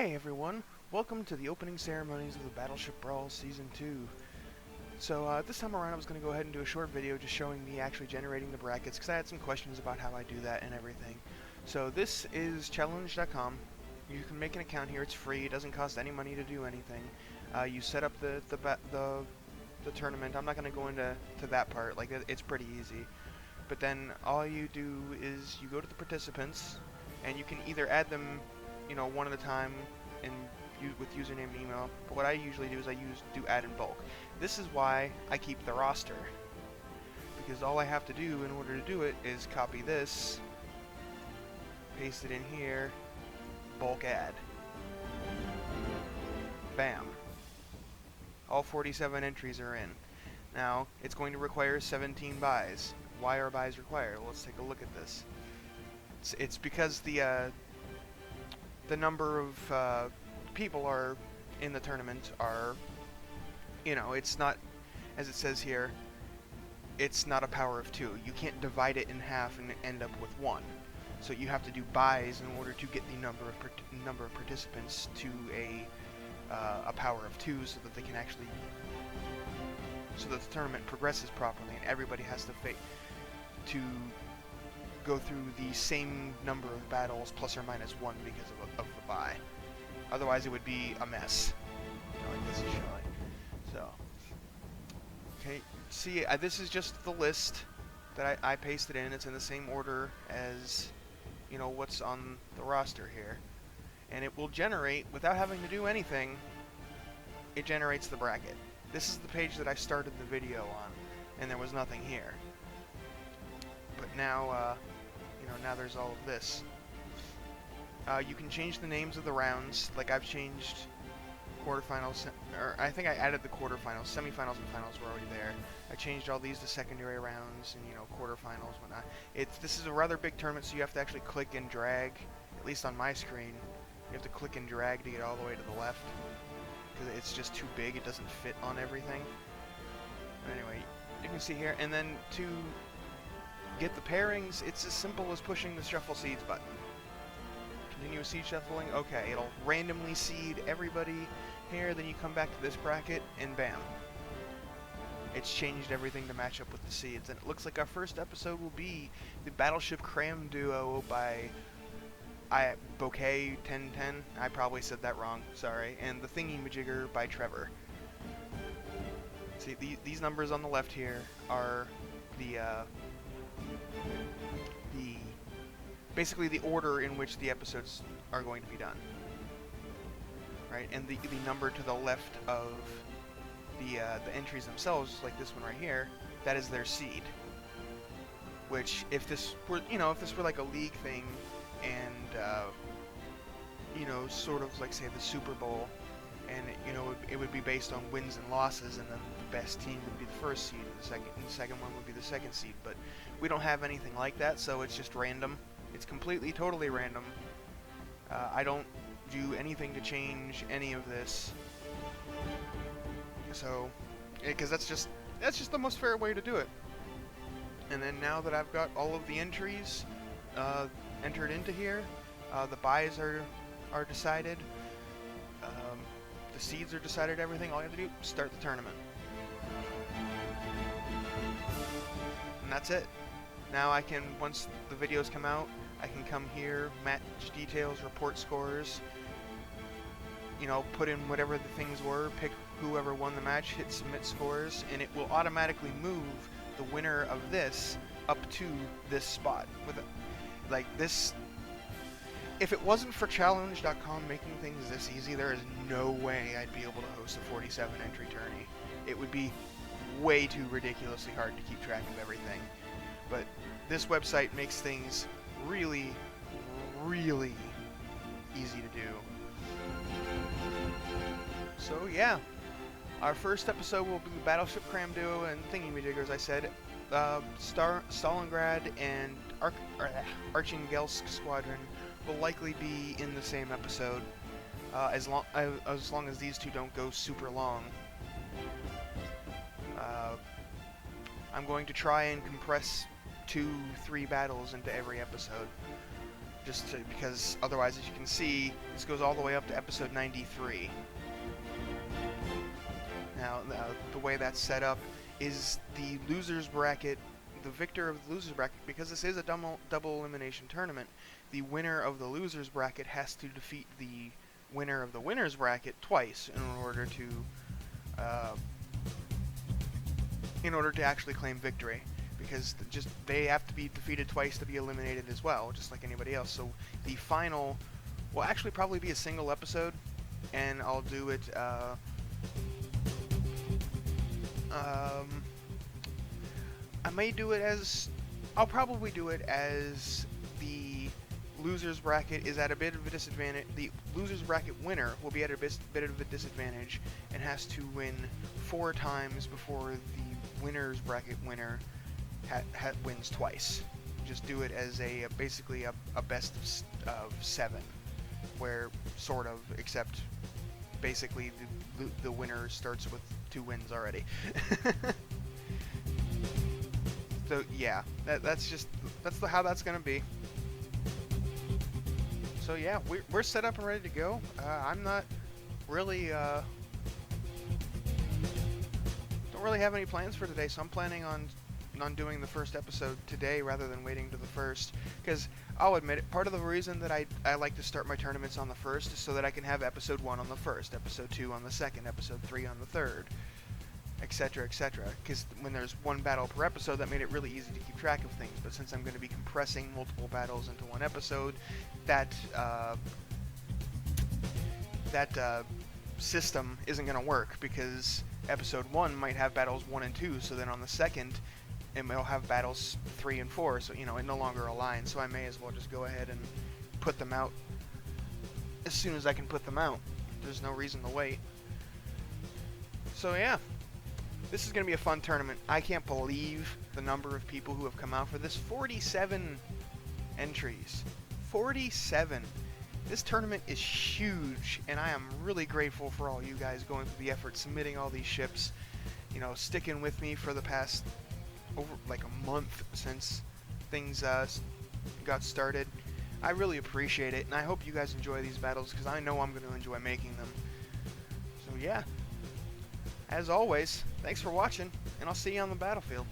Hey everyone, welcome to the opening ceremonies of the Battleship Brawl Season 2. So this time around I was going to go ahead and do a short video just showing me actually generating the brackets because I had some questions about how I do that and everything. So this is challenge.com. You can make an account here, it's free, it doesn't cost any money to do anything. You set up the tournament. I'm not going to go into that part, like it's pretty easy. But then all you do is you go to the participants and you can either add them one at a time and with username and email. But what I usually do is do add in bulk. This is why I keep the roster, because all I have to do in order to do it is copy this, paste it in here, bulk add. Bam. All 47 entries are in. Now, it's going to require 17 buys. Why are buys required? Well, let's take a look at this. It's because the number of people are in the tournament are, it's not, as it says here, it's not a power of 2. You can't divide it in half and end up with 1. So you have to do buys in order to get the number of participants to a power of 2, so that they can actually, so that the tournament progresses properly and everybody has to go through the same number of battles plus or minus 1 because of the buy. Otherwise it would be a mess, like this is showing. So, okay, see, this is just the list that I pasted in. It's in the same order as, what's on the roster here. And it will generate, without having to do anything, it generates the bracket. This is the page that I started the video on, and there was nothing here. But now, now there's all of this. You can change the names of the rounds, like I've changed quarterfinals, or I think I added the quarterfinals. Semifinals and finals were already there. I changed all these to secondary rounds and, quarterfinals, whatnot. This is a rather big tournament, so you have to actually click and drag, at least on my screen. You have to click and drag to get all the way to the left, because it's just too big, it doesn't fit on everything. But anyway, you can see here, and then to get the pairings, it's as simple as pushing the shuffle seeds button. Continue seed shuffling, okay, it'll randomly seed everybody here, then you come back to this bracket, and bam. It's changed everything to match up with the seeds, and it looks like our first episode will be the Battleship Cram Duo by Bouquet 1010, I probably said that wrong, sorry, and the Thingy-Majigger by Trevor. See, these numbers on the left here are basically the order in which the episodes are going to be done. Right, and the number to the left of the entries themselves, like this one right here, that is their seed. Which, if this were, if this were like a league thing, and sort of like, say, the Super Bowl, and it would be based on wins and losses, and then the best team would be the first seed, and the second one would be the second seed. But we don't have anything like that, so it's just random. It's completely, totally random. I don't do anything to change any of this. So, because that's just the most fair way to do it. And then now that I've got all of the entries entered into here, the buys are decided, the seeds are decided, everything, all you have to do is start the tournament. And that's it. Now I can, once the videos come out, I can come here, match details, report scores, put in whatever the things were, pick whoever won the match, hit submit scores, and it will automatically move the winner of this up to this spot. Like this, if it wasn't for challenge.com making things this easy, there is no way I'd be able to host a 47 entry tourney. It would be way too ridiculously hard to keep track of everything. But this website makes things really, really easy to do. So yeah, our first episode will be the Battleship Cram Duo and Thingy-Majigger, as I said. Stalingrad and Archangelsk Squadron will likely be in the same episode, as long as these two don't go super long. I'm going to try and compress 2-3 battles into every episode. because otherwise, as you can see, this goes all the way up to episode 93. Now, the way that's set up is the loser's bracket, the victor of the loser's bracket, because this is a double elimination tournament, the winner of the loser's bracket has to defeat the winner of the winner's bracket twice in order to actually claim victory, because they have to be defeated twice to be eliminated as well, just like anybody else. So the final will actually probably be a single episode, and I'll do it I'll probably do it as the loser's bracket is at a bit of a disadvantage. The loser's bracket winner will be at a bit of a disadvantage and has to win 4 times before the winner's bracket winner wins twice. Just do it as basically a best of 7, where sort of, except basically the winner starts with 2 wins already. So yeah, that's how that's gonna be. So yeah, we're set up and ready to go. I'm not really don't really have any plans for today, so I'm planning on doing the first episode today rather than waiting to the first, because I'll admit it, part of the reason that I like to start my tournaments on the first is so that I can have episode 1 on the first, episode 2 on the second, episode 3 on the third, etc., etc. Because when there's 1 battle per episode, that made it really easy to keep track of things. But since I'm going to be compressing multiple battles into 1 episode, that system isn't going to work, because episode 1 might have battles 1 and 2, so then on the second it will have battles 3 and 4, so it no longer aligns. So I may as well just go ahead and put them out as soon as I can put them out. There's no reason to wait. So yeah, this is going to be a fun tournament. I can't believe the number of people who have come out for this. 47 entries. 47. This tournament is huge, and I am really grateful for all you guys going through the effort, submitting all these ships, sticking with me for the past over like a month since things got started. I really appreciate it, and I hope you guys enjoy these battles, because I know I'm going to enjoy making them. So yeah, as always, thanks for watching, and I'll see you on the battlefield.